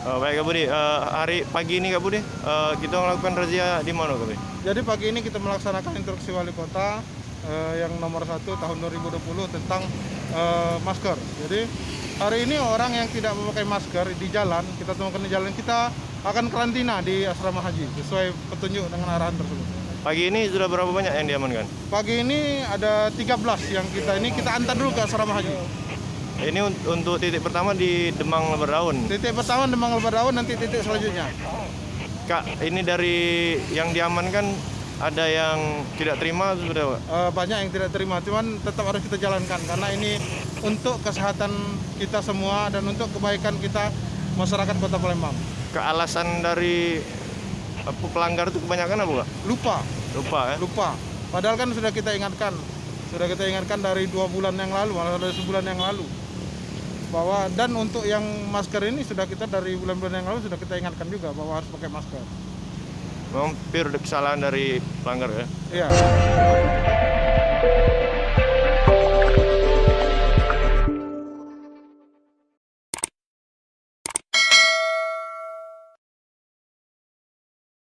Oh, baik Kak Budi, hari pagi ini Kak Budi, kita melakukan razia di mana Kak Budi? Jadi pagi ini kita melaksanakan instruksi wali kota yang nomor 1 tahun 2020 tentang masker. Jadi hari ini orang yang tidak memakai masker di jalan, kita temukan di jalan, kita akan karantina di asrama haji sesuai petunjuk dengan arahan tersebut. Pagi ini sudah berapa banyak yang diamankan? Pagi ini ada 13 yang kita antar dulu ke asrama haji. Ini untuk titik pertama di Demang Lebardaun. Titik pertama Demang Lebardaun, nanti titik selanjutnya. Kak, ini dari yang diamankan ada yang tidak terima sudah Pak? Banyak yang tidak terima, cuman tetap harus kita jalankan karena ini untuk kesehatan kita semua dan untuk kebaikan kita masyarakat Kota Palembang. Kealasan dari pelanggar itu kebanyakan apa Kak? Lupa. Padahal kan sudah kita ingatkan dari 2 bulan yang lalu, malah dari sebulan yang lalu. Dan untuk yang masker ini sudah kita dari bulan-bulan yang lalu sudah kita ingatkan juga bahwa harus pakai masker. Memang pure kesalahan dari pelanggar ya? Iya.